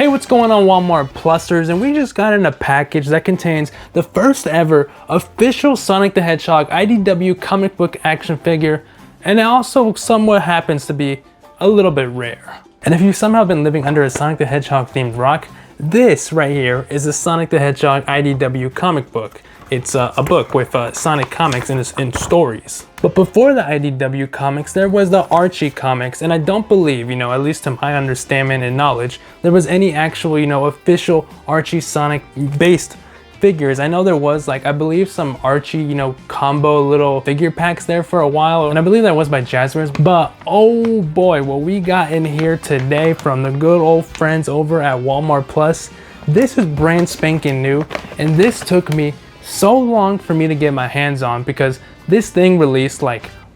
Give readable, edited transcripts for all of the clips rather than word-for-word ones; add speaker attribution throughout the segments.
Speaker 1: Hey, what's going on, Walmart Plusers? And we just got in a package that contains the first ever official Sonic the Hedgehog IDW comic book action figure, and it also somewhat happens to be a little bit rare. And if you've somehow been living under a Sonic the Hedgehog themed rock, this right here is the Sonic the Hedgehog IDW comic book. It's a book with Sonic comics and stories. But before the IDW comics, there was the Archie comics, and I don't believe, at least to my understanding and knowledge, there was any actual, official Archie Sonic based figures. I know there was, I believe some Archie, combo little figure packs there for a while, and I believe that was by Jazzwares. But oh boy, what we got in here today from the good old friends over at Walmart Plus, this is brand spanking new, and this took me so long for me to get my hands on because this thing released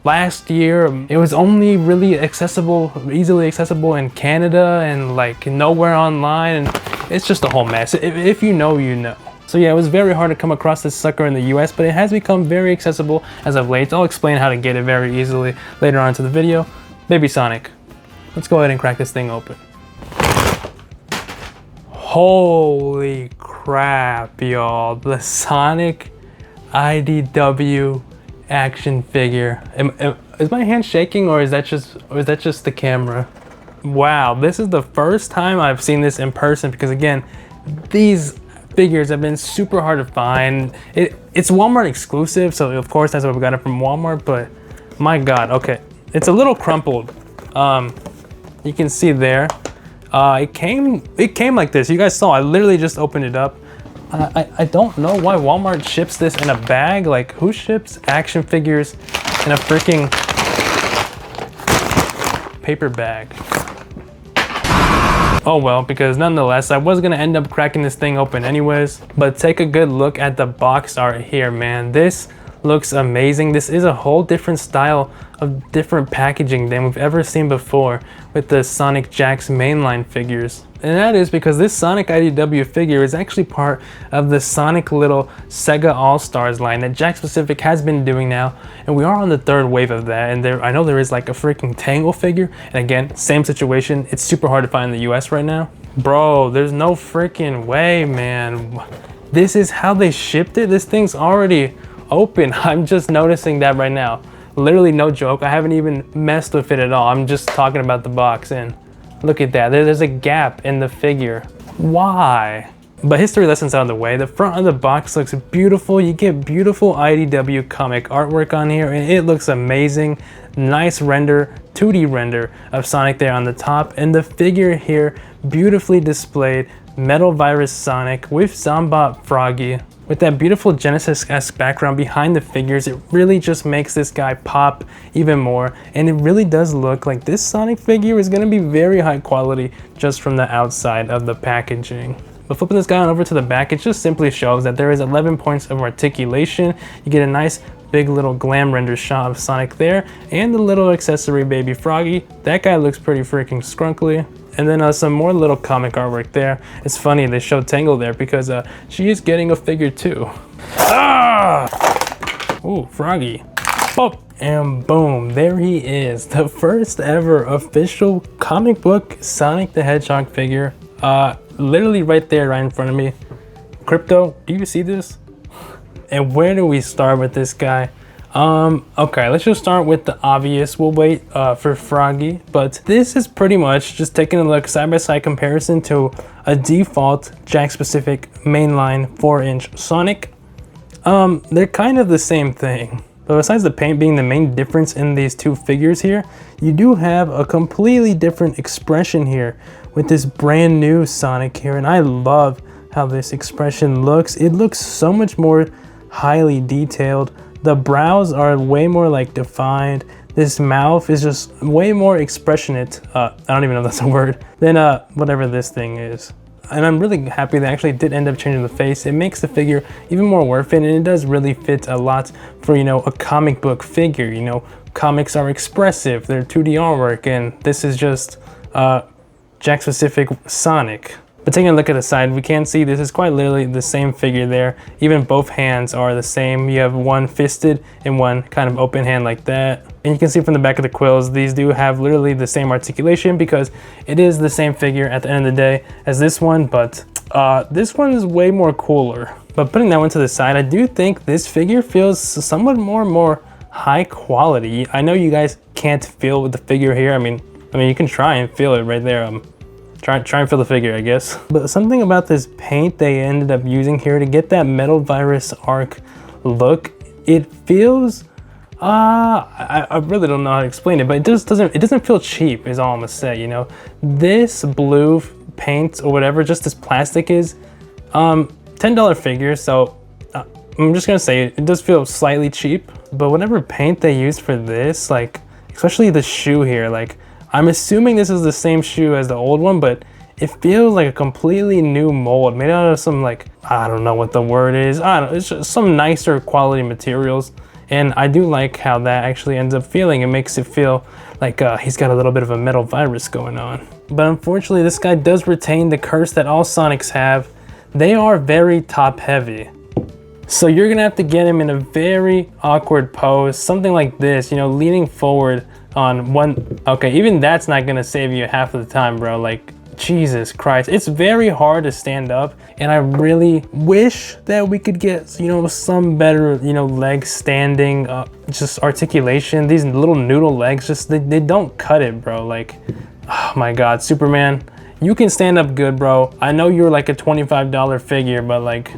Speaker 1: last year. It was only really easily accessible in Canada and nowhere online, and it's just a whole mess. If you know, you know. So yeah, it was very hard to come across this sucker in the US, but it has become very accessible as of late. I'll explain how to get it very easily later on into the video. Baby Sonic, let's go ahead and crack this thing open. Holy crap, y'all. The Sonic IDW action figure. Is my hand shaking, or is that just the camera? Wow, this is the first time I've seen this in person because again, these figures have been super hard to find. It's Walmart exclusive, so of course that's why we got it from Walmart, but my god, okay. It's a little crumpled. You can see there. It came like this. You guys saw, I literally just opened it up. I don't know why Walmart ships this in a bag. Who ships action figures in a freaking paper bag? Oh well, because nonetheless, I was gonna end up cracking this thing open anyways. But take a good look at the box art here, man. This looks amazing. This is a whole different style of different packaging than we've ever seen before with the Sonic JAKKS mainline figures. And that is because this Sonic IDW figure is actually part of the Sonic little Sega All-Stars line that JAKKS Pacific has been doing now, and we are on the third wave of that. And I know there is a freaking Tangle figure, and again, same situation. It's super hard to find in the US right now. Bro, there's no freaking way, man. This is how they shipped it? This thing's already open. I'm just noticing that right now. Literally no joke. I haven't even messed with it at all. I'm just talking about the box, and look at that. There's a gap in the figure. Why? But history lessons out of the way. The front of the box looks beautiful. You get beautiful IDW comic artwork on here, and it looks amazing. Nice render, 2D render of Sonic there on the top, and the figure here beautifully displayed. Metal Virus Sonic with Zombot Froggy. With that beautiful Genesis-esque background behind the figures, it really just makes this guy pop even more. And it really does look like this Sonic figure is going to be very high quality just from the outside of the packaging. But flipping this guy on over to the back, it just simply shows that there is 11 points of articulation. You get a nice big little glam render shot of Sonic there, and the little accessory baby Froggy. That guy looks pretty freaking scrunkly. And then some more little comic artwork there. It's funny they showed Tangle there because she is getting a figure too. Ah! Ooh, Froggy. Pop! And boom, there he is. The first ever official comic book Sonic the Hedgehog figure. Literally right there, right in front of me. Crypto, do you see this? And where do we start with this guy? Okay, let's just start with the obvious. We'll wait for Froggy, but this is pretty much just taking a look side-by-side comparison to a default JAKKS Pacific mainline 4-inch Sonic. They're kind of the same thing, but besides the paint being the main difference in these two figures here, you do have a completely different expression here with this brand new Sonic here, and I love how this expression looks. It looks so much more highly detailed. The brows are way more defined. This mouth is just way more expressionate. I don't even know if that's a word. Than whatever this thing is. And I'm really happy they actually did end up changing the face. It makes the figure even more worth it, and it does really fit a lot for, a comic book figure. Comics are expressive, they're 2D artwork, and this is just JAKKS Pacific Sonic. But taking a look at the side, we can see this is quite literally the same figure there. Even both hands are the same. You have one fisted and one kind of open hand like that. And you can see from the back of the quills, these do have literally the same articulation because it is the same figure at the end of the day as this one, but this one is way more cooler. But putting that one to the side, I do think this figure feels somewhat more high quality. I know you guys can't feel with the figure here. I mean, you can try and feel it right there. Try and feel the figure, I guess. But something about this paint they ended up using here to get that metal virus arc look, it feels, I really don't know how to explain it, but it doesn't feel cheap is all I'm gonna say, you know. This blue paint or whatever, just this plastic is, $10 figure, so I'm just gonna say it does feel slightly cheap, but whatever paint they used for this, like, especially the shoe here, like, I'm assuming this is the same shoe as the old one, but it feels like a completely new mold made out of some, like, I don't know what the word is. I don't know, it's just some nicer quality materials. And I do like how that actually ends up feeling. It makes it feel like he's got a little bit of a metal virus going on. But unfortunately, this guy does retain the curse that all Sonics have. They are very top heavy. So you're gonna have to get him in a very awkward pose, something like this, you know, leaning forward on one. Okay, even that's not gonna save you half of the time, bro. Like, Jesus Christ, it's very hard to stand up, and I really wish that we could get, you know, some better, you know, leg standing, just articulation. These little noodle legs, just they don't cut it, bro. Like, oh my God, Superman, you can stand up good, bro. I know you're like a $25 figure, but like,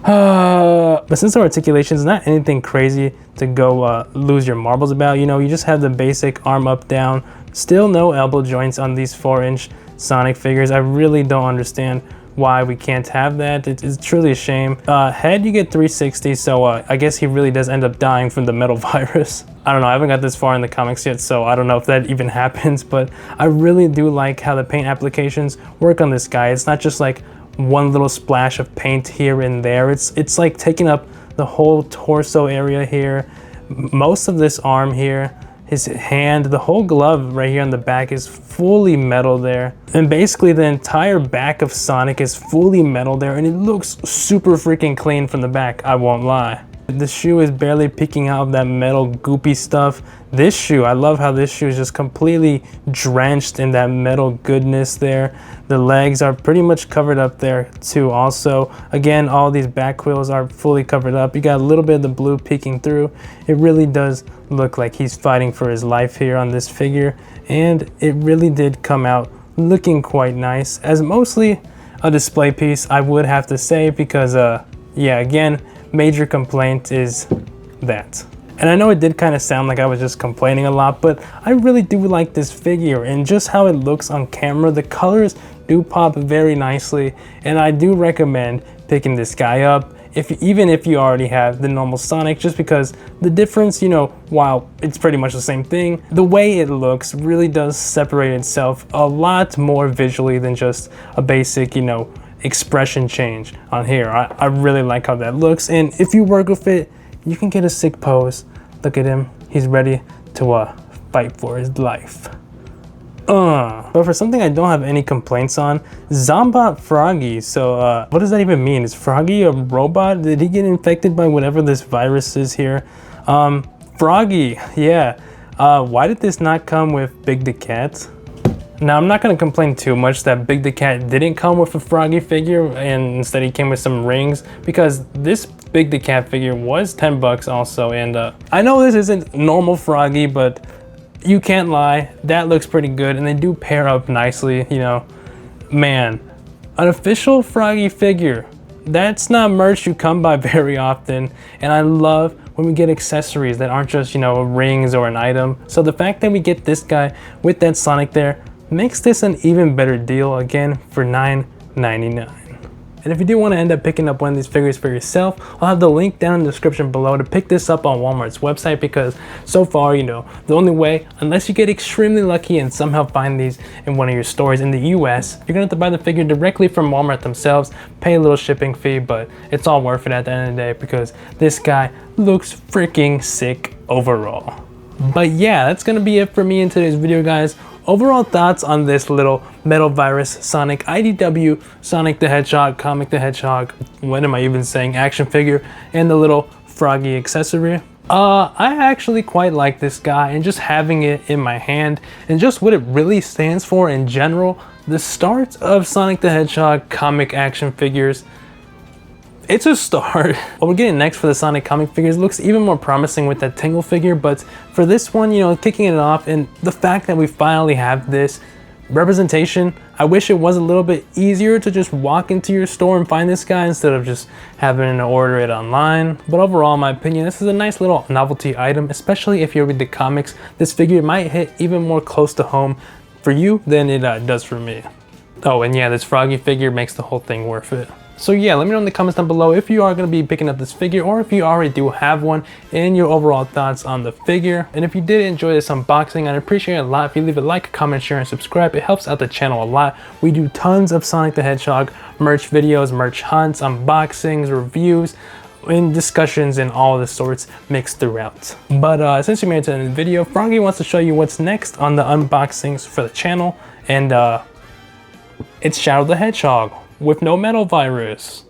Speaker 1: but since the articulation is not anything crazy to go lose your marbles about, you know, you just have the basic arm up, down, still no elbow joints on these 4-inch Sonic figures. I really don't understand why we can't have that. It's truly a shame. Head, you get 360, so I guess he really does end up dying from the metal virus. I don't know, I haven't got this far in the comics yet, so I don't know if that even happens, but I really do like how the paint applications work on this guy. It's not just like one little splash of paint here and there. It's like taking up the whole torso area here, most of this arm here, his hand, the whole glove right here on the back is fully metal there. And basically the entire back of Sonic is fully metal there, and it looks super freaking clean from the back, I won't lie. The shoe is barely peeking out of that metal goopy stuff. This shoe, I love how this shoe is just completely drenched in that metal goodness there. The legs are pretty much covered up there too also. Again, all these back wheels are fully covered up. You got a little bit of the blue peeking through. It really does look like he's fighting for his life here on this figure, and it really did come out looking quite nice as mostly a display piece, I would have to say, because yeah, again, major complaint is that. And I know it did kind of sound like I was just complaining a lot, but I really do like this figure and just how it looks on camera. The colors do pop very nicely, and I do recommend picking this guy up even if you already have the normal Sonic, just because the difference, you know, while it's pretty much the same thing, the way it looks really does separate itself a lot more visually than just a basic, you know, expression change on here. I really like how that looks, and if you work with it, you can get a sick pose. Look at him, he's ready to fight for his life. But for something I don't have any complaints on, Zombot Froggy. So what does that even mean? Is Froggy a robot? Did he get infected by whatever this virus is here? Froggy, yeah. Why did this not come with Big the Cat? Now, I'm not going to complain too much that Big the Cat didn't come with a Froggy figure and instead he came with some rings, because this Big the Cat figure was 10 bucks also, and I know this isn't normal Froggy, but you can't lie, that looks pretty good, and they do pair up nicely, you know. Man, an official Froggy figure, that's not merch you come by very often, and I love when we get accessories that aren't just, you know, rings or an item. So the fact that we get this guy with that Sonic there makes this an even better deal, again, for $9.99. And if you do want to end up picking up one of these figures for yourself, I'll have the link down in the description below to pick this up on Walmart's website, because so far, you know, the only way, unless you get extremely lucky and somehow find these in one of your stores in the US, you're gonna have to buy the figure directly from Walmart themselves, pay a little shipping fee, but it's all worth it at the end of the day because this guy looks freaking sick overall. But yeah, that's gonna be it for me in today's video, guys. overall thoughts on this little Metal Virus Sonic, IDW Sonic the Hedgehog, Comic the Hedgehog, what am I even saying, action figure, and the little Froggy accessory. I actually quite like this guy, and just having it in my hand and just what it really stands for in general, the start of Sonic the Hedgehog comic action figures, it's a start. What we're getting next for the Sonic comic figures looks even more promising with that Tingle figure, but for this one, you know, kicking it off and the fact that we finally have this representation, I wish it was a little bit easier to just walk into your store and find this guy instead of just having to order it online. But overall, in my opinion, this is a nice little novelty item, especially if you read the comics. This figure might hit even more close to home for you than it does for me. Oh, and yeah, this Froggy figure makes the whole thing worth it. So yeah, let me know in the comments down below if you are going to be picking up this figure, or if you already do have one, and your overall thoughts on the figure. And if you did enjoy this unboxing, I'd appreciate it a lot if you leave a like, comment, share, and subscribe. It helps out the channel a lot. We do tons of Sonic the Hedgehog merch videos, merch hunts, unboxings, reviews, and discussions and all the sorts mixed throughout. But since you made it to the end of the video, Froggy wants to show you what's next on the unboxings for the channel, and it's Shadow the Hedgehog with no Metal Virus.